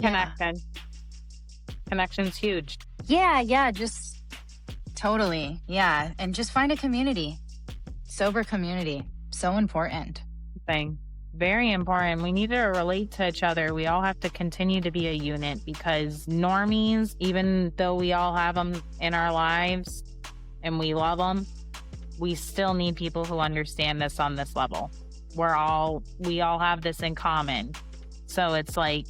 Yeah. Connection. Connection's huge. Yeah. Just totally. Yeah. And just find a community, sober community. So important. Thing. Very important. We need to relate to each other. We all have to continue to be a unit because normies, even though we all have them in our lives and we love them, we still need people who understand this on this level. We all have this in common. So it's like,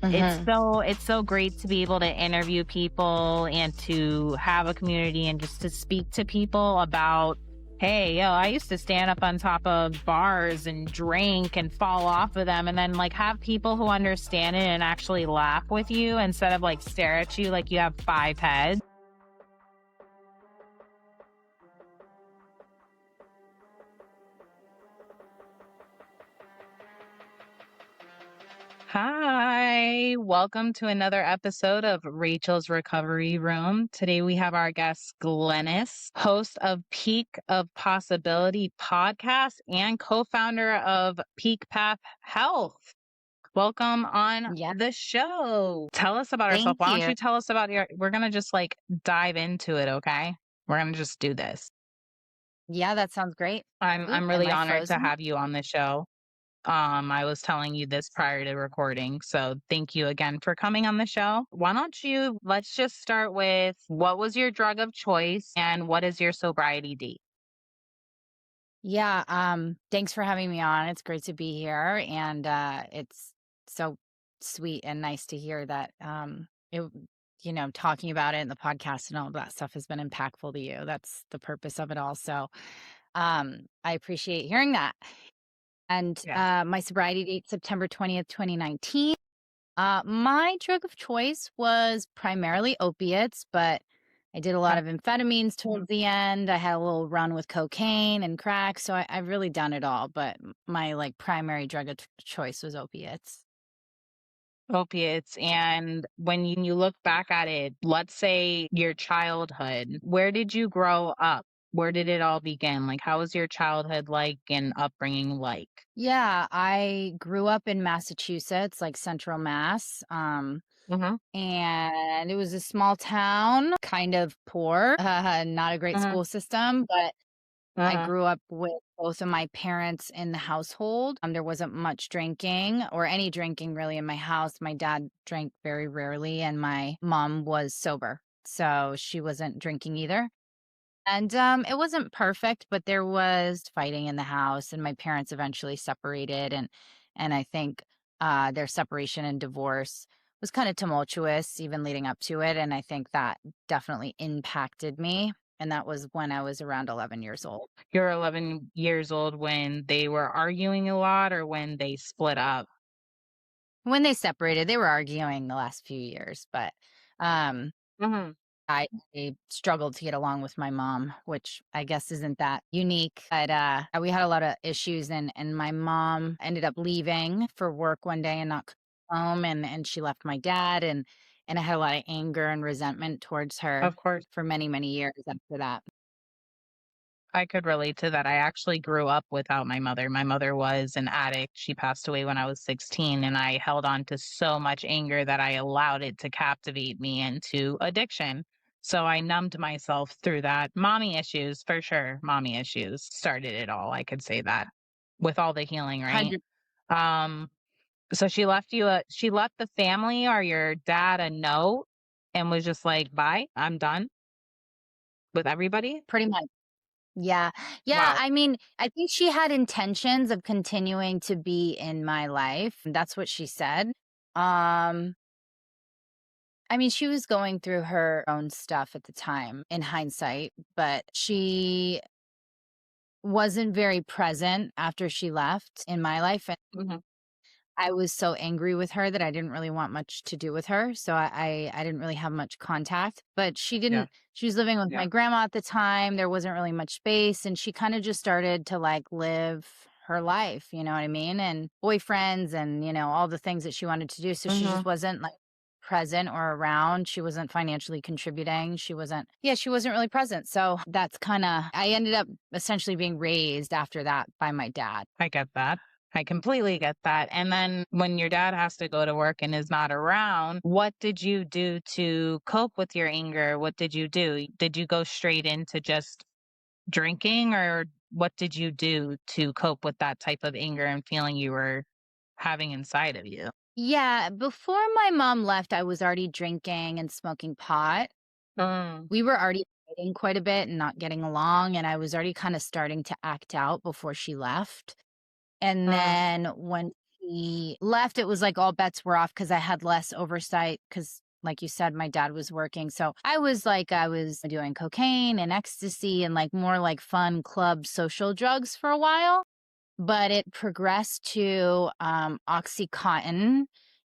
it's so great to be able to interview people and to have a community and just to speak to people about, hey, yo, I used to stand up on top of bars and drink and fall off of them, and then like have people who understand it and actually laugh with you instead of like stare at you like you have 5 heads. Hi, welcome to another episode of Rachel's Recovery Room. Today we have our guest Glennice, host of Peak of Possibility podcast and co-founder of Peak Path Health. Welcome on the show. Tell us about yourself. Why don't you tell us about we're going to just like dive into it, okay? We're going to just do this. Yeah, that sounds great. I'm really honored to have you on the show. I was telling you this prior to recording, so thank you again for coming on the show. Let's just start with, what was your drug of choice and what is your sobriety date? Yeah, thanks for having me on. It's great to be here, and it's so sweet and nice to hear that talking about it in the podcast and all of that stuff has been impactful to you. That's the purpose of it all. So I appreciate hearing that. And my sobriety date, September 20th, 2019. My drug of choice was primarily opiates, but I did a lot of amphetamines towards the end. I had a little run with cocaine and crack. So I've really done it all. But my like primary drug of choice was opiates. Opiates. And when you look back at it, let's say your childhood, where did you grow up? Where did it all begin? Like, how was your childhood like and upbringing like? Yeah, I grew up in Massachusetts, like Central Mass. And it was a small town, kind of poor, not a great school system, but I grew up with both of my parents in the household. There wasn't much drinking or any drinking really in my house. My dad drank very rarely and my mom was sober. So she wasn't drinking either. And it wasn't perfect, but there was fighting in the house, and my parents eventually separated. And I think their separation and divorce was kind of tumultuous, even leading up to it. And I think that definitely impacted me. And that was when I was around 11 years old. You were 11 years old when they were arguing a lot, or when they split up? When they separated, they were arguing the last few years, but I struggled to get along with my mom, which I guess isn't that unique. But we had a lot of issues, and my mom ended up leaving for work one day and not coming home, and she left my dad, and I had a lot of anger and resentment towards her. Of course. For many, many years after that. I could relate to that. I actually grew up without my mother. My mother was an addict. She passed away when I was 16, and I held on to so much anger that I allowed it to captivate me into addiction. So I numbed myself through that. Mommy issues, for sure. Mommy issues started it all. I could say that with all the healing, right? 100%. So she left the family or your dad a note and was just like, bye, I'm done with everybody. Pretty much. Yeah. Wow. I mean, I think she had intentions of continuing to be in my life. That's what she said. I mean, she was going through her own stuff at the time in hindsight, but she wasn't very present after she left in my life. And I was so angry with her that I didn't really want much to do with her. So I didn't really have much contact, but she didn't, she was living with my grandma at the time. There wasn't really much space, and she kind of just started to like live her life, you know what I mean? And boyfriends and, all the things that she wanted to do. So she just wasn't like present or around. She wasn't financially contributing. She wasn't really present. So that's I ended up essentially being raised after that by my dad. I get that. I completely get that. And then when your dad has to go to work and is not around, what did you do to cope with your anger? What did you do? Did you go straight into just drinking, or what did you do to cope with that type of anger and feeling you were having inside of you? Yeah, before my mom left, I was already drinking and smoking pot. Mm, We were already fighting quite a bit and not getting along, and I was already kinda starting to act out before she left. And mm, then when he left, it was like all bets were off because I had less oversight. Because, like you said, my dad was working, so I was doing cocaine and ecstasy and, like, more like fun club social drugs for a while, but it progressed to, Oxycontin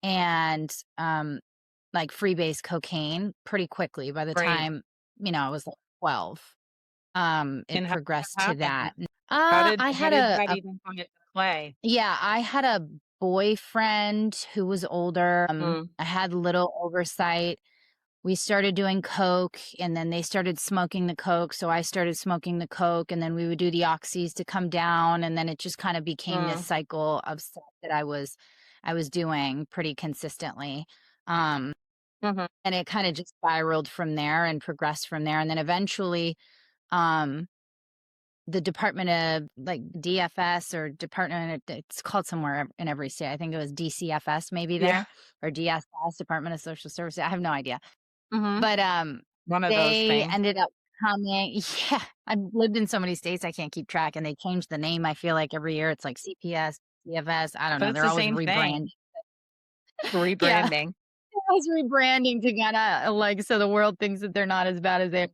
and, like, freebase cocaine pretty quickly by the right. time, I was, like, 12. It And how did progressed that to happen? that. I How had did a that even come into play? yeah, I had a boyfriend who was older. Mm, I had little oversight. We started doing coke and then they started smoking the coke, so I started smoking the coke and then we would do the oxys to come down and then it just kind of became this mm, cycle of stuff that I was doing pretty consistently. Um mhm. and it kind of just spiraled from there and progressed from there and then eventually um the Department of, like, DFS or Department it's called somewhere in every state. I think it was DCFS maybe Yeah. there, or DSS, Department of Social Services, I have no idea. Mhm. But, One of those they things. ended up coming yeah, I've lived in so many states, I can't keep track, and they change the name, I feel like, every year. It's like CPS, DFS, I don't But know, it's they're the always same rebranding. thing, Yeah. rebranding. Was rebranding to kinda, like, so the world thinks that they're not as bad as they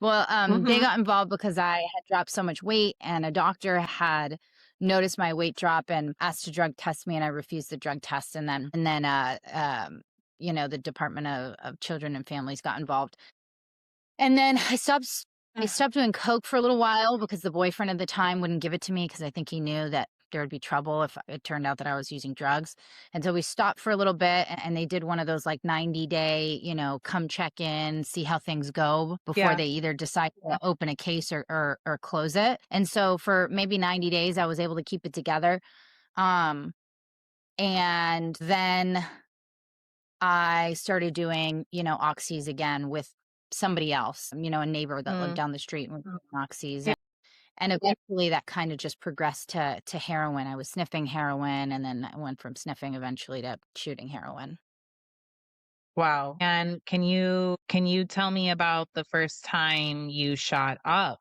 well, they Mhm. got involved because I had dropped so much weight, and a doctor had noticed my weight drop and asked to drug test me, and I refused the drug test, the Department of Children and Families got involved. And then I stopped doing coke for a little while because the boyfriend at the time wouldn't give it to me because I think he knew that there would be trouble if it turned out that I was using drugs. And so we stopped for a little bit and they did one of those like 90-day, come check in, see how things go before Yeah. they either decide to open a case or close it. And so for maybe 90 days I was able to keep it together. Um and then I started doing, oxys again with somebody else, a neighbor that lived Mm. down the street and was doing oxys. Yeah. And eventually that kind of just progressed to heroin. I was sniffing heroin and then I went from sniffing eventually to shooting heroin. Wow. And can you tell me about the first time you shot up?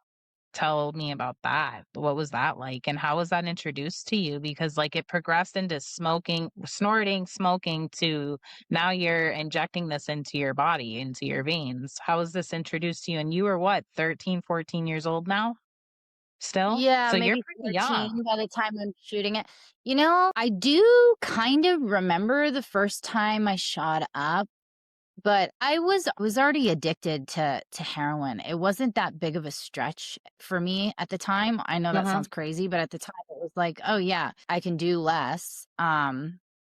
Tell me about that. What was that like? And how was that introduced to you? Because like it progressed into smoking, snorting, smoking to now you're injecting this into your body, into your veins. How was this introduced to you? And you were what, 13, 14 years old now still? Yeah, So you're maybe pretty young. 13 by the time I'm shooting it. I do kind of remember the first time I shot up. But I was already addicted to heroin. It wasn't that big of a stretch for me at the time. I know that Mhm. sounds crazy, but at the time it was like, "Oh, yeah, I can do less,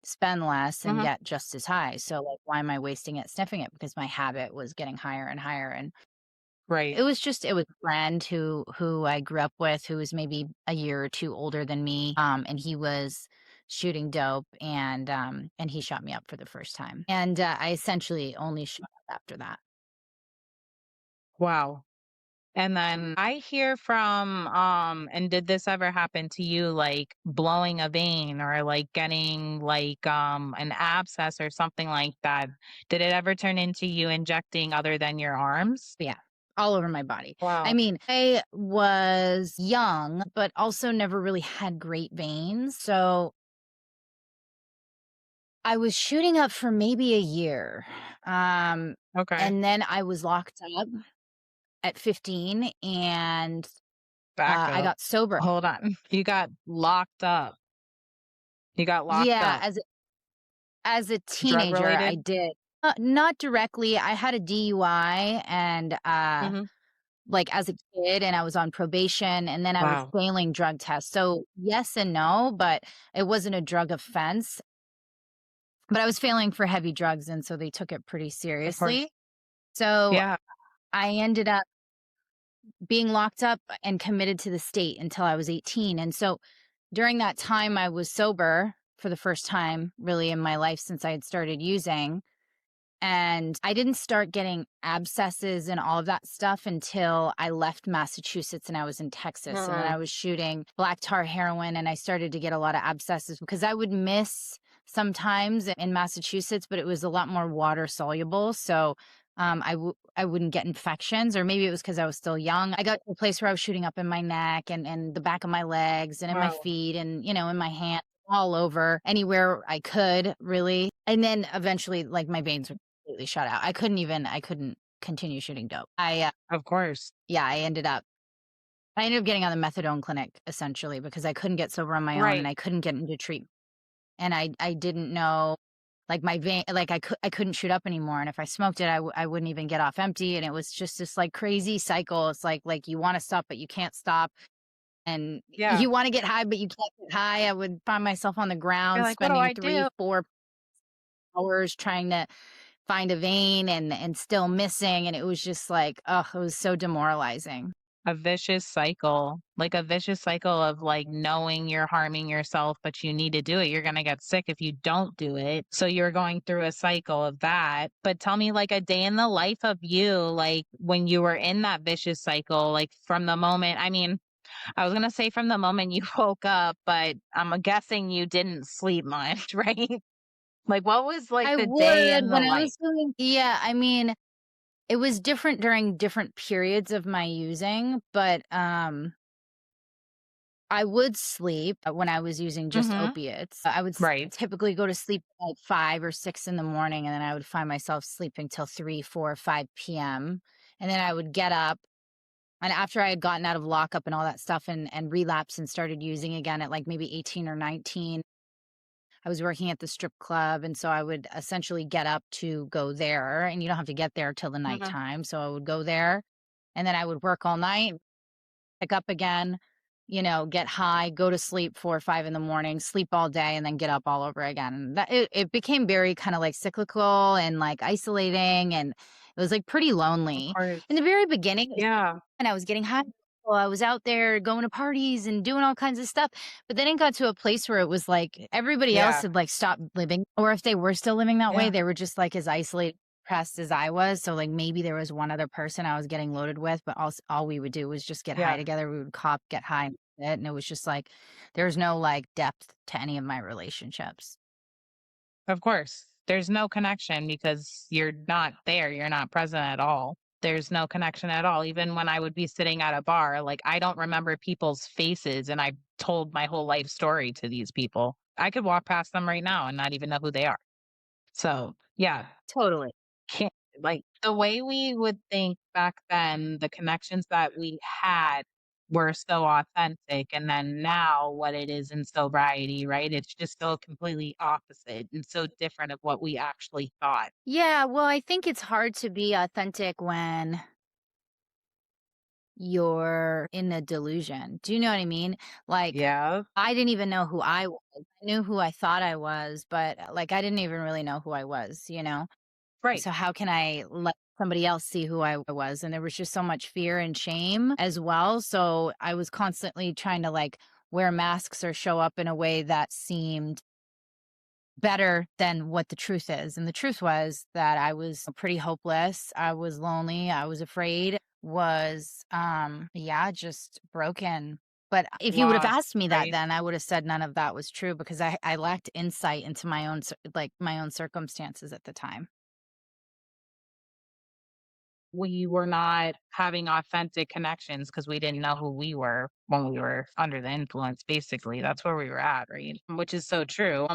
spend less, and Mhm. get just as high. So, like, why am I wasting it sniffing it?" Because my habit was getting higher and higher, and Right. it was a friend who I grew up with who was maybe a year or 2 older than me, and he was shooting dope, and he shot me up for the first time, and, I essentially only shot up after that. Wow. And then I hear from, and did this ever happen to you, like blowing a vein or like getting like an abscess or something like that? Did it ever turn into you injecting other than your arms? Yeah, all over my body. I Wow. mean, I was young, but also never really had great veins, so I was shooting up for maybe a year, um, Okay. and then I was locked up at 15, and, Back I up. got sober. Hold on. You got locked up. You got locked Yeah, up. as a Drug teenager, I related? did. Not directly, I had a DUI and, Hmm. like, as a kid, and I was on probation, and then I was Wow. failing drug tests, so yes and no, but it wasn't a drug offense, but I was failing for heavy drugs, and so they took it pretty Of course. seriously. So, Yeah. I ended up being locked up and committed to the state until I was 18, and so During that time, I was sober for the first time really in my life since I had started using. And I didn't start getting abscesses and all of that stuff until I left Massachusetts and I was in Texas. And then Mhm. I was shooting black tar heroin and I started to get a lot of abscesses because I would miss sometimes in Massachusetts, but it was a lot more water soluble. So I wouldn't get infections, or maybe it was because I was still young. I got to a place where I was shooting up in my neck and the back of my legs and in my Wow. feet and, in my hand, all over, anywhere I could, really. And then eventually, like, my veins were completely shut out. I couldn't continue shooting dope. Of course. Yeah, I ended up getting on the methadone clinic essentially because I couldn't get sober on my own and Right. I couldn't get into treatment. And I didn't know, like, my vein, like, I couldn't shoot up anymore, and if I smoked it, I wouldn't even get off empty, and it was just this, like, crazy cycle. It's like you wanna stop, but you can't stop, and Yeah. you wanna get high, but you can't get high. I would find myself on the You're ground like, what do spending I 3, do? 4 hours trying to find a vein and still missing, and it was just like, oh, it was so demoralizing. A vicious cycle, like a vicious cycle of like knowing you're harming yourself, but you need to do it. You're going to get sick if you don't do it. So you're going through a cycle of that. But tell me, like, a day in the life of you, like when you were in that vicious cycle, like from the moment, I mean, I was going to say from the moment you woke up, but I'm guessing you didn't sleep much, right? Like, what was like I the day would in the when I life? was doing, yeah, I mean, it was different during different periods of my using, but, I would sleep when I was using just Hmm. opiates. I would Right. typically go to sleep at like 5 or 6 in the morning, and then I would find myself sleeping till 3, 4, 5 p.m. And then I would get up. And after I had gotten out of lockup and all that stuff and relapsed and started using again at like maybe 18 or 19, I was working at the strip club. And so I would essentially get up to go there. And you don't have to get there till the Hmm. nighttime. So I would go there and then I would work all night, pick up again, get high, go to sleep 4 or 5 in the morning, sleep all day, and then get up all over again. It became very kind of like cyclical and like isolating, and it was like pretty Of lonely. course. In the very beginning, it was, Yeah. and I was getting high. Well, I was out there going to parties and doing all kinds of stuff. But then it got to a place where it was like everybody else Yeah. had like stopped living, or if they were still living that way, Yeah. they were just like as isolated, depressed as I was. So like maybe there was one other person I was getting loaded with, but all we would do was just get high Yeah. together. We would cop, get high, and that's it. And it was just like there was no like depth to any of my relationships. Of course. There's no connection because you're not there, you're not present at all. There's no connection at all. Even when I would be sitting at a bar, like, I don't remember people's faces, and I've told my whole life story to these people. I could walk past them right now and not even know who they are. So, yeah, Totally. can't like, the way we would think back then, the connections that we had were so authentic, and then now what it is in sobriety, right? It's just so completely opposite and so different of what we actually thought. Yeah, well, I think it's hard to be authentic when you're in a delusion. Do you know what I mean? Like, Yeah. I didn't even know who I was. I knew who I thought I was, but like I didn't even really know who I was? Right. So how can I let somebody else see who I was? And there was just so much fear and shame as well. So I was constantly trying to like wear masks or show up in a way that seemed better than what the truth is. And the truth was that I was pretty hopeless. I was lonely. I was afraid, was yeah, just broken. But if you would have Lost, asked me that right? then, I would have said none of that was true because I lacked insight into my own like my own circumstances at the time. We were not having authentic connections because we didn't know who we were when we were under the influence, basically. That's where we were at, right? Which is so true.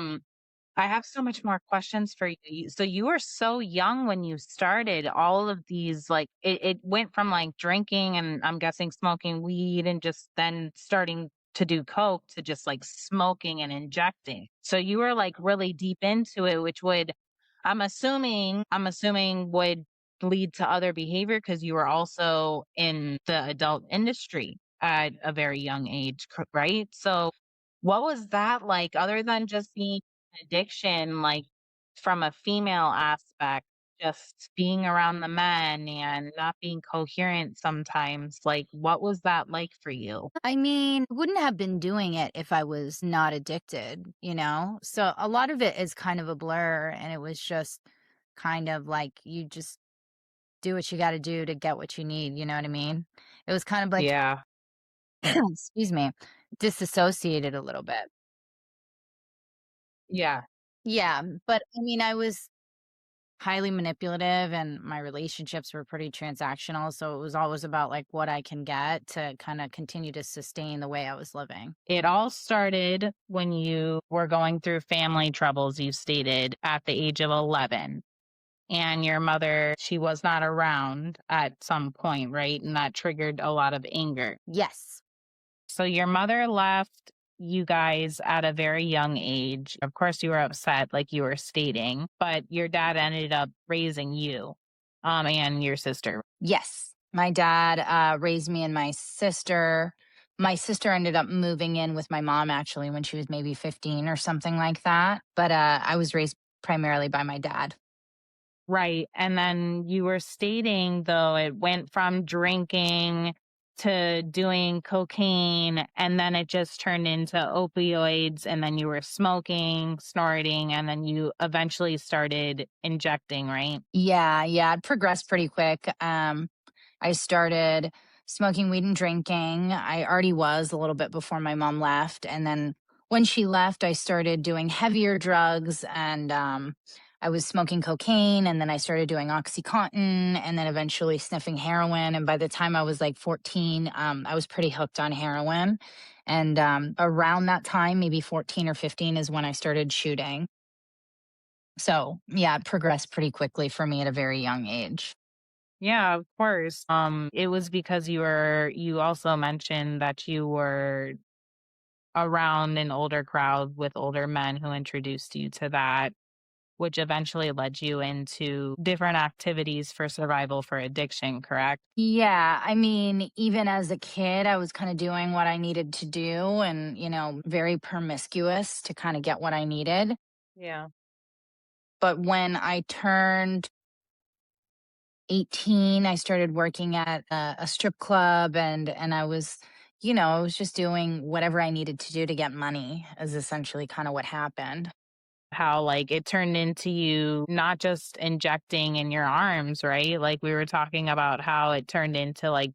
I have so much more questions for you. So you were so young when you started all of these, like it went from like drinking and I'm guessing smoking weed and just then starting to do coke to just like smoking and injecting. So you were like really deep into it, which would I'm assuming would lead to other behavior because you were also in the adult industry at a very young age, right? So what was that like other than just being an addiction, like from a female aspect? just being around the men and not being coherent sometimes. Like, what was that like for you? I mean, wouldn't have been doing it if I was not addicted, you know? So a lot of it is kind of a blur, and it was just kind of like you just do what you gotta do to get what you need, you know what I mean? It was kind of like Yeah. excuse me, disassociated a little bit. Yeah. Yeah, but I mean, I was highly manipulative and my relationships were pretty transactional, so it was always about, like, what I can get to kinda continue to sustain the way I was living. It all started when you were going through family troubles, you stated, at the age of 11. And your mother, she was not around at some point, right? And that triggered a lot of anger. Yes. So your mother left you guys at a very young age. Of course, you were upset, like you were stating, but your dad ended up raising you, and your sister. Yes. My dad, raised me and my sister. My sister ended up moving in with my mom actually when she was maybe 15 or something like that, but, I was raised primarily by my dad. Right. And then you were stating, though, it went from drinking to doing cocaine, and then it just turned into opioids, and then you were smoking, snorting, and then you eventually started injecting, right? Yeah, yeah, it progressed pretty quick. I started smoking weed and drinking. I already was a little bit before my mom left. And then when she left, I started doing heavier drugs and I was smoking cocaine. And then I started doing Oxycontin and then eventually sniffing heroin. And by the time I was like 14, I was pretty hooked on heroin. And around that time, maybe 14 or 15, is when I started shooting. So, yeah, it progressed pretty quickly for me at a very young age. Yeah, of course. It was because you also mentioned that you were around an older crowd with older men who introduced you to that, which eventually led you into different activities for survival for addiction, correct? Yeah, I mean, even as a kid, I was kind of doing what I needed to do and, very promiscuous to kind of get what I needed. Yeah. But when I turned 18, I started working at a strip club and I was just doing whatever I needed to do to get money is essentially kind of what happened. How, like, it turned into you not just injecting in your arms, right? Like, we were talking about how it turned into, like,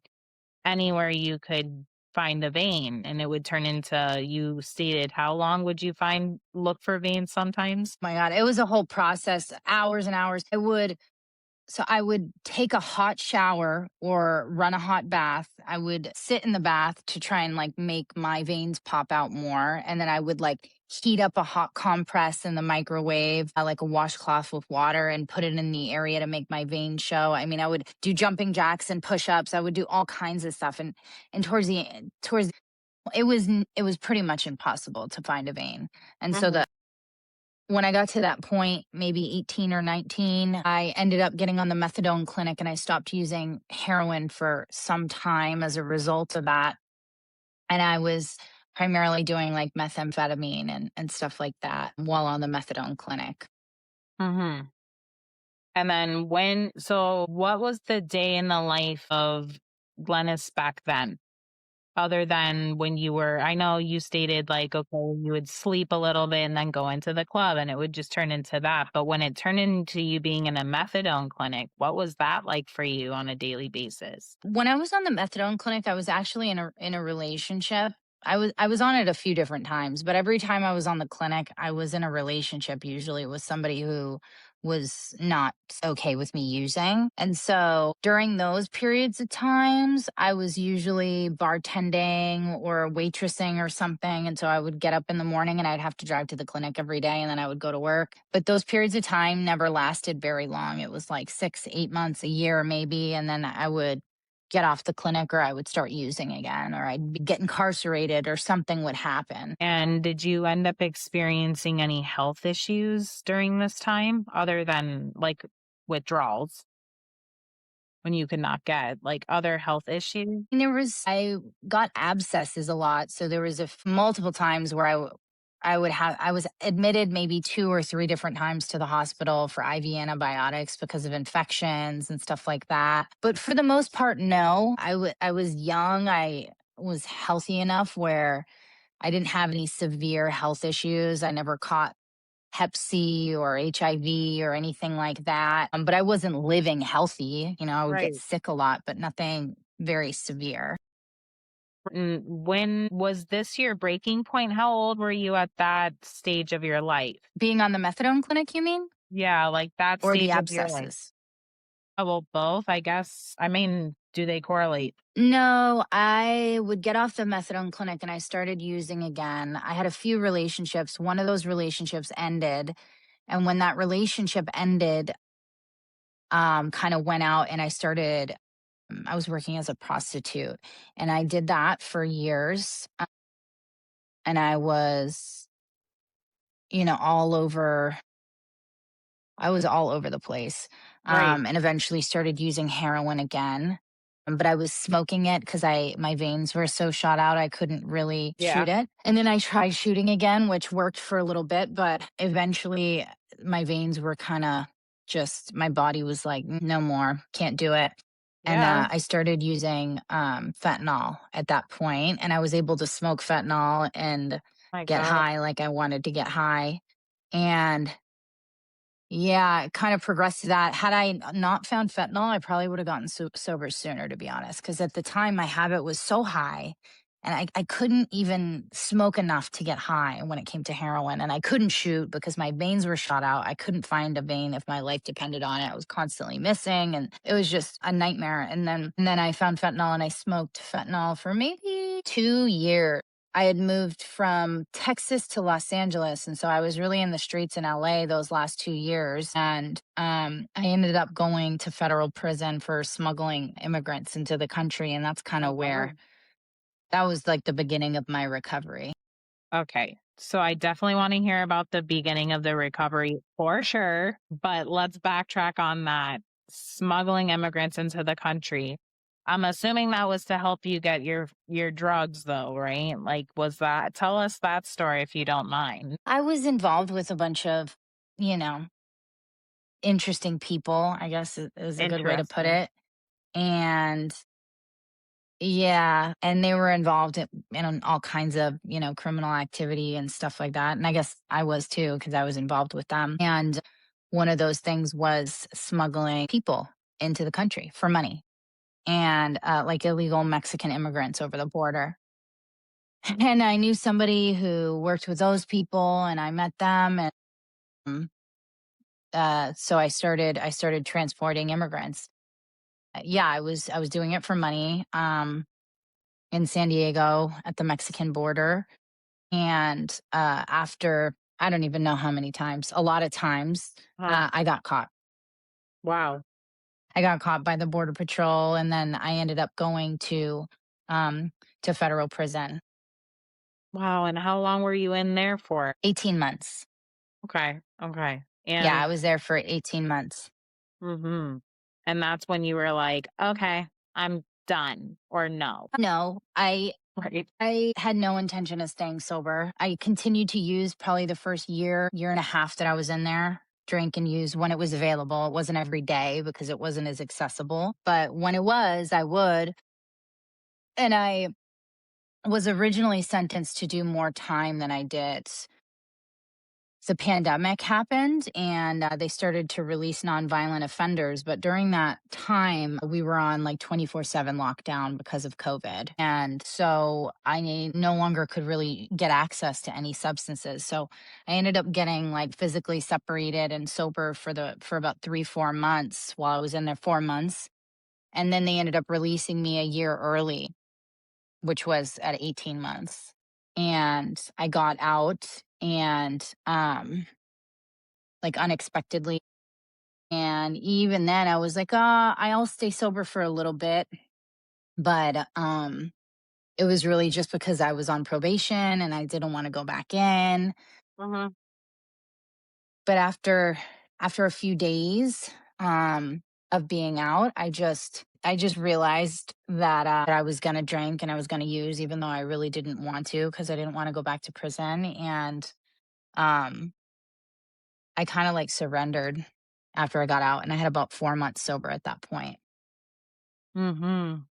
anywhere you could find a vein, and it would turn into you stated how long would you look for veins sometimes? My God, it was a whole process, hours and hours. I would take a hot shower or run a hot bath. I would sit in the bath to try and like make my veins pop out more. And then I would like heat up a hot compress in the microwave, like a washcloth with water and put it in the area to make my veins show. I mean, I would do jumping jacks and push-ups. I would do all kinds of stuff. And towards it was pretty much impossible to find a vein. And so Mhm. the when I got to that point, maybe 18 or 19, I ended up getting on the methadone clinic and I stopped using heroin for some time as a result of that. And I was primarily doing like methamphetamine and stuff like that while on the methadone clinic. Mhm. And then what was the day in the life of Glennis back then? Other than when you were I know you stated, like, okay, you would sleep a little bit and then go into the club, and it would just turn into that, but when it turned into you being in a methadone clinic, what was that like for you on a daily basis? When I was on the methadone clinic, I was actually in a relationship. I was on it a few different times, but every time I was on the clinic, I was in a relationship usually with somebody who was not okay with me using. And so during those periods of times, I was usually bartending or waitressing or something. And so I would get up in the morning and I'd have to drive to the clinic every day and then I would go to work. But those periods of time never lasted very long. It was like 6, 8 months, a year maybe. And then I would get off the clinic or I would start using again or get incarcerated or something would happen. And did you end up experiencing any health issues during this time other than, like, withdrawals when you could not get, like, other health issues? I got abscesses a lot. So there was multiple times where I was admitted maybe 2 or 3 different times to the hospital for IV antibiotics because of infections and stuff like that. But for the most part, no. I was young. I was healthy enough where I didn't have any severe health issues. I never caught Hep C or HIV or anything like that. But I wasn't living healthy. You know, I would get Right. sick a lot, but nothing very severe. And when was this your breaking point? How old were you at that stage of your life? Being on the methadone clinic, you mean? Yeah, like that Or the stage of your life. abscesses? Oh, well, both, I guess. I mean, do they correlate? No, I would get off the methadone clinic and I started using again. I had a few relationships. One of those relationships ended. And when that relationship ended, kind of went out and I was working as a prostitute and I did that for years. And I was, you know, I was all over the place, Right. and eventually started using heroin again. But I was smoking it because my veins were so shot out I couldn't really Yeah. shoot it. And then I tried shooting again, which worked for a little bit, but eventually my veins were kind of just my body was like, no more, can't do it. And Yeah. I started using fentanyl at that point, and I was able to smoke fentanyl and My get God. high like I wanted to get high. And yeah, it kind of progressed to that. Had I not found fentanyl, I probably would have gotten sober sooner, to be honest. Because at the time, my habit was so high, and I couldn't even smoke enough to get high when it came to heroin. And I couldn't shoot because my veins were shot out. I couldn't find a vein if my life depended on it. I was constantly missing, and it was just a nightmare. And then I found fentanyl, and I smoked fentanyl for maybe 2 years. I had moved from Texas to Los Angeles, and so I was really in the streets in LA those last 2 years, and, I ended up going to federal prison for smuggling immigrants into the country, and that's kinda My where God. that was, like, the beginning of my recovery. Okay. So I definitely want to hear about the beginning of the recovery for sure, but let's backtrack on that. Smuggling immigrants into the country. I'm assuming that was to help you get your drugs though, right? Like was that tell us that story if you don't mind. I was involved with a bunch of, you know, interesting people, I guess is a good way to put Interesting. it, and yeah, and they were involved in all kinds of, you know, criminal activity and stuff like that, and I guess I was too because I was involved with them, and one of those things was smuggling people into the country for money and, like, illegal Mexican immigrants over the border, and I knew somebody who worked with those people, and I met them, and, um, so I started transporting immigrants. Yeah, I was doing it for money, in San Diego at the Mexican border. And after I don't even know how many times, a lot of times, Huh. I got caught. Wow. I got caught by the Border Patrol, and then I ended up going um, to federal prison. Wow. And how long were you in there for? 18 months. Okay. Okay. Yeah, And I was there for 18 months. mhm. And that's when you were like, okay, I'm done or no. No, Right. I had no intention of staying sober. I continued to use probably the first year and a half that I was in there, drink and use when it was available. It wasn't every day because it wasn't as accessible. But when it was, I would. And I was originally sentenced to do more time than I did. The pandemic happened and they started to release nonviolent offenders. But during that time, we were on like 24/7 lockdown because of COVID. And so no longer could really get access to any substances. So I ended up getting like physically separated and sober for about 3, 4 months while I was in there 4 months. And then they ended up releasing me a year early, which was at 18 months. And I got out and like unexpectedly. And even then I was like, I'll stay sober for a little bit. But it was really just because I was on probation and I didn't want to go back in. But after a few days, um, of being out, I just realized that I was going to drink and I was going to use, even though I really didn't want to, because I didn't want to go back to prison. And um, I kind of like surrendered after I got out, and I had about 4 months sober at that point. Mhm.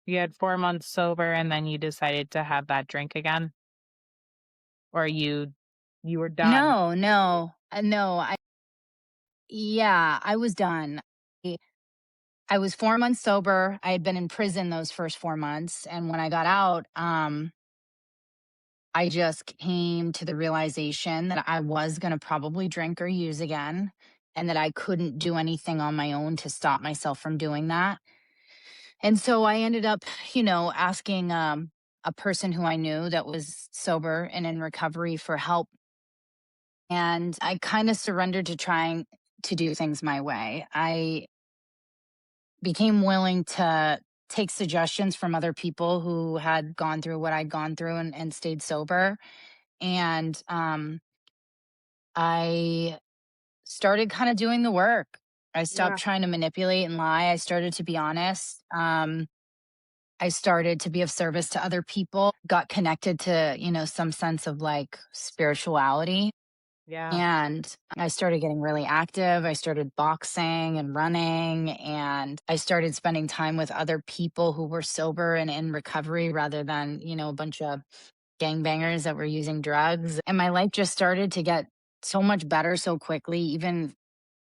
You had 4 months sober and then you decided to have that drink again? Or you were done? No, no, no. I was done. I I was 4 months sober. I had been in prison those first 4 months, and when I got out, I just came to the realization that I was going to probably drink or use again, and that I couldn't do anything on my own to stop myself from doing that. And so I ended up, asking a person who I knew that was sober and in recovery for help. And I kind of surrendered to trying to do things my way. I became willing to take suggestions from other people who had gone through what I'd gone through and stayed sober. And I started kind of doing the work. I stopped Yeah. trying to manipulate and lie. I started to be honest. I started to be of service to other people, got connected to, some sense of like spirituality. Yeah. And I started getting really active. I started boxing and running, and I started spending time with other people who were sober and in recovery rather than, a bunch of gangbangers that were using drugs. And my life just started to get so much better so quickly, even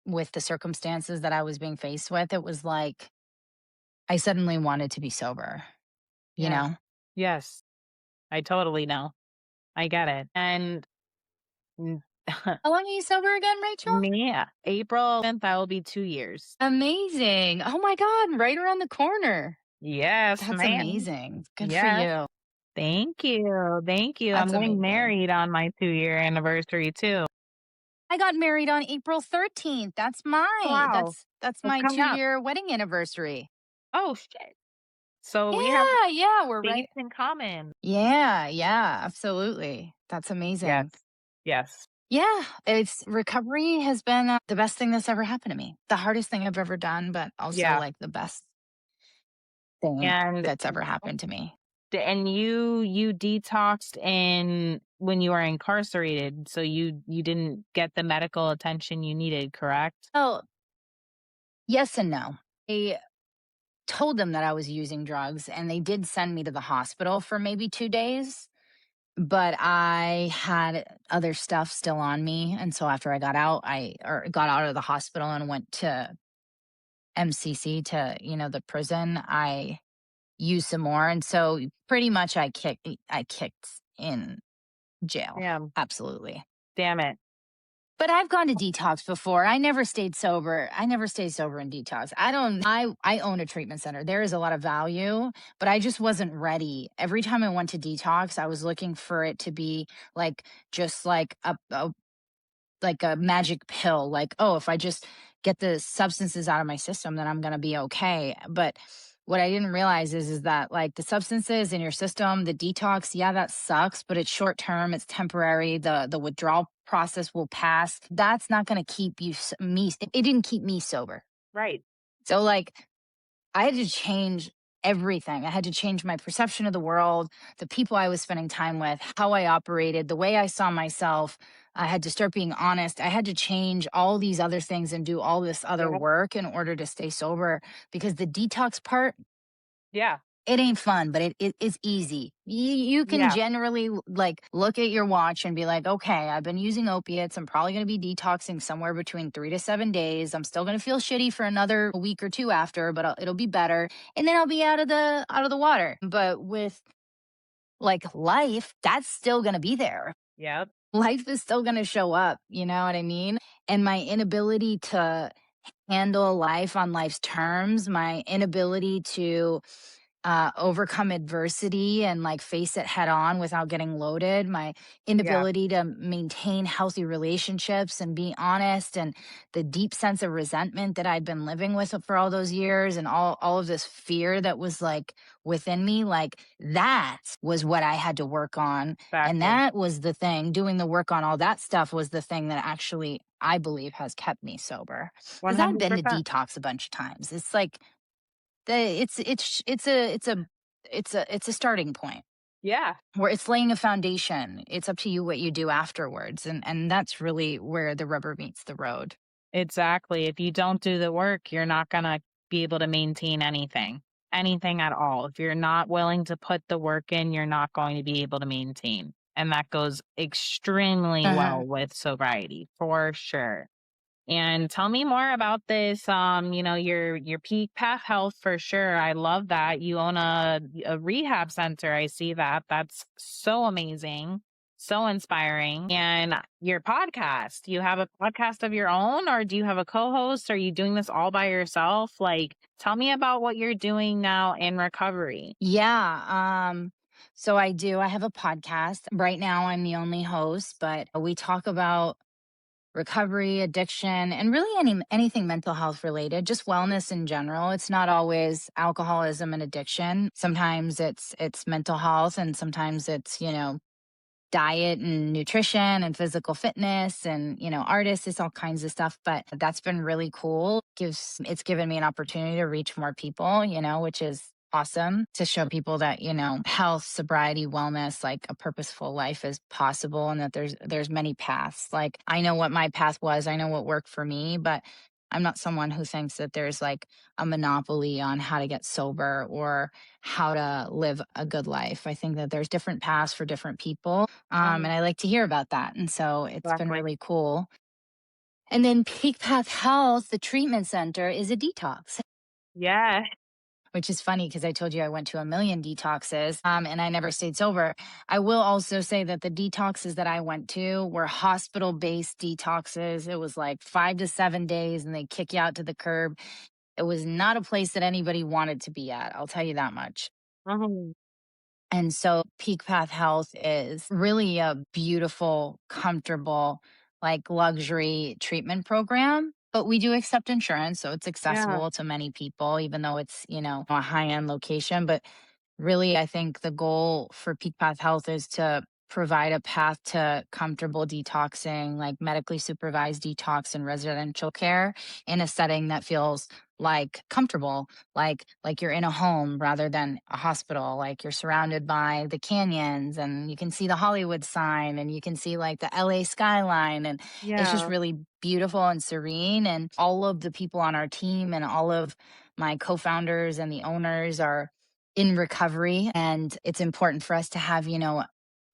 with the circumstances that I was being faced with. It was like I suddenly wanted to be sober, you Yes. know? Yes. I totally know. I get it. And mm, How long are you sober again, Rachel? me, April 10th, I will be 2 years. Amazing. Oh my God, right around the corner. Yes, That's ma'am. amazing. Good for Yes. you. Thank you. Thank you. I'm That's getting amazing. married on my 2-year anniversary too. I got married on April 13th. That's Oh, my wow. that's It's my coming up. 2-year wedding anniversary. Oh, shit. So we have Yeah, yeah, we're right. dates in common. Yeah, yeah, absolutely. That's Yes. amazing. Yes. Yeah, it's recovery has been the best thing that's ever happened to me. The hardest thing I've ever done, but also Yeah. like the best thing And that's ever happened to me. and you detoxed in when you were incarcerated, so you didn't get the medical attention you needed, correct? Oh, yes and no. I told them that I was using drugs, and they did send me to the hospital for maybe 2 days, but I had other stuff still on me, and so after I got out, got out of the hospital and went to MCC to, the prison, I used some more, and so pretty much I kicked in jail. Damn. Absolutely. Damn it. But I've gone to detox before. I never stayed sober. I never stayed sober in detox. I own a treatment center. There is a lot of value, but I just wasn't ready. Every time I went to detox, I was looking for it to be like just like a magic pill, like, oh, if I just get the substances out of my system, then I'm going to be okay. But what I didn't realize is that like the substances in your system, the detox, yeah, that sucks, but it's short term, it's temporary. The withdrawal process will pass. That's not going to keep me. It didn't keep me sober. Right. So like I had to change everything. I had to change my perception of the world, the people I was spending time with, how I operated, the way I saw myself. I had to start being honest. I had to change all these other things and do all this other Yep. work in order to stay sober, because the detox part, Yeah. it ain't fun, but it is easy. You can Yeah. generally like look at your watch and be like, okay, I've been using opiates. I'm probably going to be detoxing somewhere between 3 to 7 days. I'm still going to feel shitty for another week or two after, but it'll be better, and then I'll be out of the water. But with like life, that's still going to be there. Yep. Life is still going to show up. You know what I mean? And my inability to handle life on life's terms, my inability to overcome adversity and like face it head on without getting loaded, my Yeah, inability to maintain healthy relationships and be honest, and the deep sense of resentment that I'd been living with for all those years, and all of this fear that was like within me, like that was what I had to work on. And exactly. that was the thing, doing the work on all that stuff was the thing that actually I believe has kept me sober. Because I've been to 100%. detox a bunch of times. It's like it's a starting point Yeah. where it's laying a foundation. It's up to you what you do afterwards, and that's really where the rubber meets the road. Exactly. If you don't do the work, you're not going to be able to maintain anything, anything at all. If you're not willing to put the work in, you're not going to be able to maintain. And that goes extremely Uh-huh. well with sobriety for sure. And tell me more about this. Your peak path health for sure. I love that. You own a rehab center. I see that. That's so amazing. So inspiring. And your podcast. You have a podcast of your own, or do you have a co-host? Are you doing this all by yourself? Like, tell me about what you're doing now in recovery. Yeah. So I do. I have a podcast. Right now I'm the only host, but we talk about recovery, addiction, and really anything mental health related, just wellness in general. It's not always alcoholism and addiction. Sometimes it's mental health, and sometimes it's, diet and nutrition and physical fitness and, artists. It's all kinds of stuff, but that's been really cool. It's given me an opportunity to reach more people, which is awesome, to show people that, health, sobriety, wellness, like a purposeful life is possible, and that there's many paths. Like I know what my path was, I know what worked for me, but I'm not someone who thinks that there's like a monopoly on how to get sober or how to live a good life. I think that there's different paths for different people. And I like to hear about that. And so it's been Exactly. really cool. And then Peak Path Health, the treatment center, is a detox, Yeah. which is funny because I told you I went to a million detoxes, and I never stayed sober. I will also say that the detoxes that I went to were hospital based detoxes. It was like 5 to 7 days and they kick you out to the curb. It was not a place that anybody wanted to be at. I'll tell you that much. Mhm. And so Peak Path Health is really a beautiful, comfortable, like luxury treatment program. But we do accept insurance, so it's Yeah. accessible to many people, even though it's, a high end location. But really, I think the goal for Peak Path Health is to provide a path to comfortable detoxing, like medically supervised detox and residential care in a setting that feels like comfortable, like you're in a home rather than a hospital, like you're surrounded by the canyons and you can see the Hollywood sign and you can see like the LA skyline, and it's just Yeah. really beautiful and serene. And all of the people on our team and all of my co-founders and the owners are in recovery, and it's important for us to have,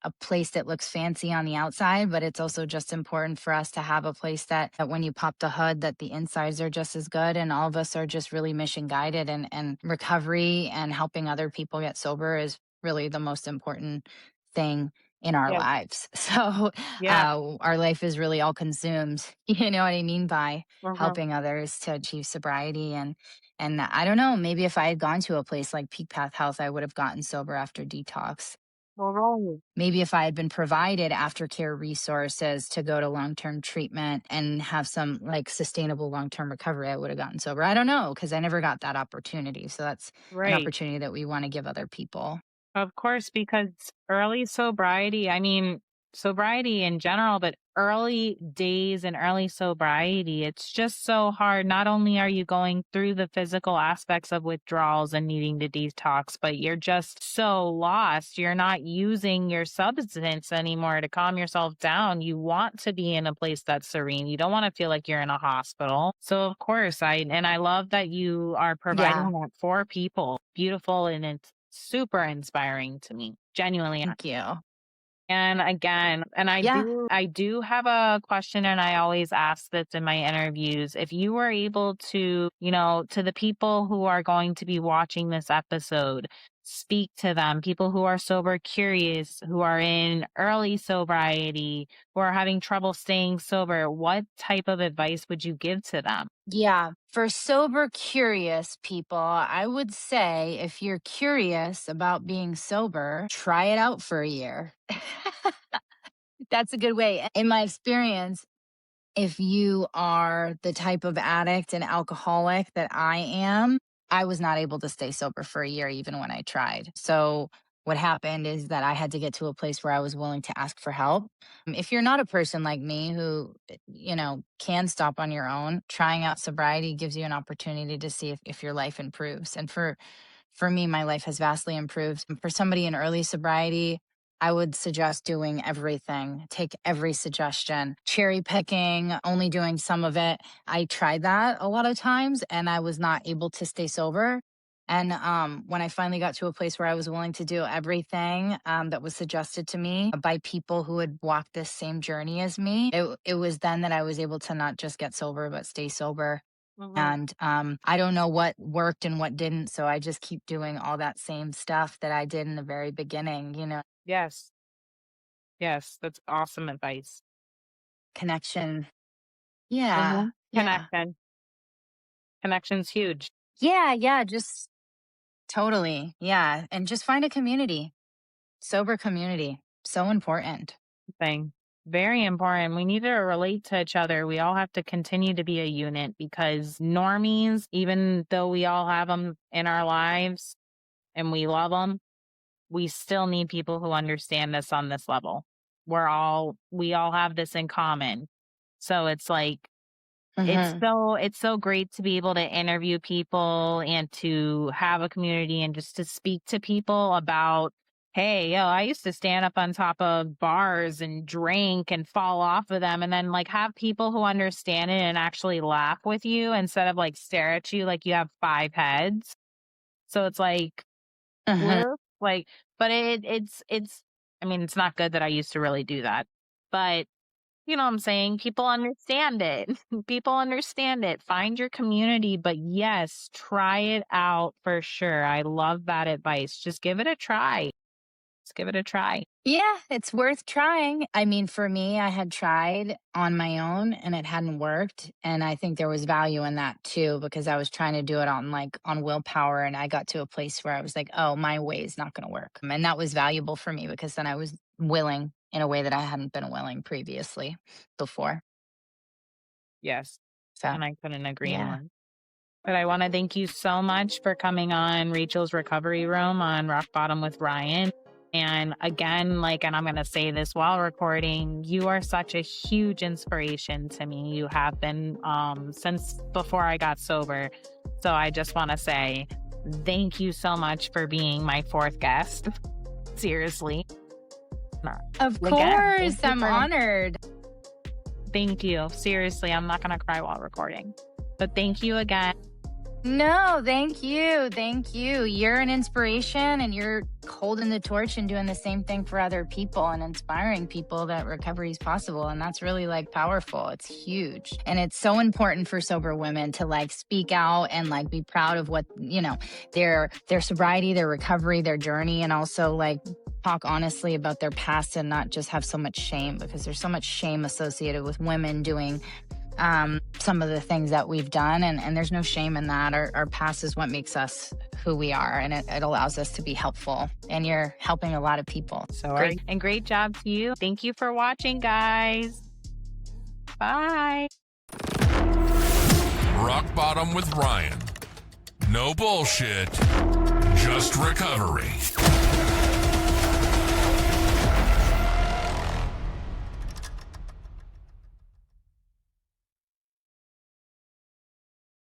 a place that looks fancy on the outside, but it's also just important for us to have a place that when you pop the hood, that the insides are just as good. And all of us are just really mission guided, and recovery and helping other people get sober is really the most important thing in our Yeah. lives. So Yeah. our life is really all consumed, you know what I mean, by Uh-huh. helping others to achieve sobriety. And I don't know, maybe if I had gone to a place like Peak Path Health, I would have gotten sober after detox. All right. Maybe if I had been provided aftercare resources to go to long term treatment and have some like sustainable long term recovery, I would have gotten sober. I don't know, because I never got that opportunity. So that's an Right. opportunity that we want to give other people. Of course, because early sobriety, I mean, sobriety in general, but early days and early sobriety, it's just so hard. Not only are you going through the physical aspects of withdrawals and needing to detox, but you're just so lost. You're not using your substance anymore to calm yourself down. You want to be in a place that's serene. You don't want to feel like you're in a hospital. So of course, I love that you are providing Yeah. that for people. Beautiful, and it's super inspiring to me, genuinely. Thank you. And again, and Yeah. I do have a question, and I always ask this in my interviews. If you were able to, to the people who are going to be watching this episode, speak to them, people who are sober curious, who are in early sobriety, who are having trouble staying sober, what type of advice would you give to them? Yeah, for sober curious people, I would say if you're curious about being sober, try it out for a year. That's a good way. In my experience, if you are the type of addict and alcoholic that I am, I was not able to stay sober for a year even when I tried. So what happened is that I had to get to a place where I was willing to ask for help. If you're not a person like me who, can stop on your own, trying out sobriety gives you an opportunity to see if your life improves. And for me, my life has vastly improved. And for somebody in early sobriety, I would suggest doing everything, take every suggestion, cherry picking, only doing some of it. I tried that a lot of times and I was not able to stay sober. And when I finally got to a place where I was willing to do everything that was suggested to me by people who had walked this same journey as me, it was then that I was able to not just get sober, but stay sober. Mhm. And I don't know what worked and what didn't. So I just keep doing all that same stuff that I did in the very beginning. Yes. Yes. That's awesome advice. Connection. Yeah. Mhm. Yeah. Connection. Connection's huge Yeah. Yeah. Just totally. Yeah. And just find a community, sober community. So important. thing. Very important. We need to relate to each other. We all have to continue to be a unit because normies, even though we all have them in our lives and we love them, we still need people who understand us on this level. We all have this in common. So it's like, Hmm. it's so great to be able to interview people and to have a community and just to speak to people about, hey, yo, I used to stand up on top of bars and drink and fall off of them and then like have people who understand it and actually laugh with you instead of like stare at you like you have five heads. So it's like, Hmm. we're like, but it's I mean, it's not good that I used to really do that. But you know what I'm saying? People understand it. People understand it. Find your community, but yes, try it out for sure. I love that advice. Just give it a try. Just give it a try. Yeah, it's worth trying. I mean, for me, I had tried on my own and it hadn't worked. And I think there was value in that too, because I was trying to do it on willpower. And I got to a place where I was like, oh, my way is not going to work. And that was valuable for me because then I was willing in a way that I hadn't been willing previously before. Yes. So, And I couldn't agree yeah. more. But I want to thank you so much for coming on Rachel's Recovery Room on Rock Bottom with Ryan. And again, like, and I'm going to say this while recording, you are such a huge inspiration to me. You have been since before I got sober. So I just want to say thank you so much for being my fourth guest. Seriously. Of Again, thank course, you I'm for, honored. thank you. Seriously, I'm not going to cry while recording. But thank you again. No, thank you. Thank you. You're an inspiration and you're holding the torch and doing the same thing for other people and inspiring people that recovery is possible. And that's really like powerful. It's huge. And it's so important for sober women to like speak out and like be proud of what, their sobriety, their recovery, their journey, and also like talk honestly about their past and not just have so much shame because there's so much shame associated with women doing some of the things that we've done, and there's no shame in that. Our past is what makes us who we are, and it allows us to be helpful, and you're helping a lot of people. So Great. and great job to you. Thank you for watching, guys. Bye. Rock Bottom with Ryan. No bullshit, just recovery.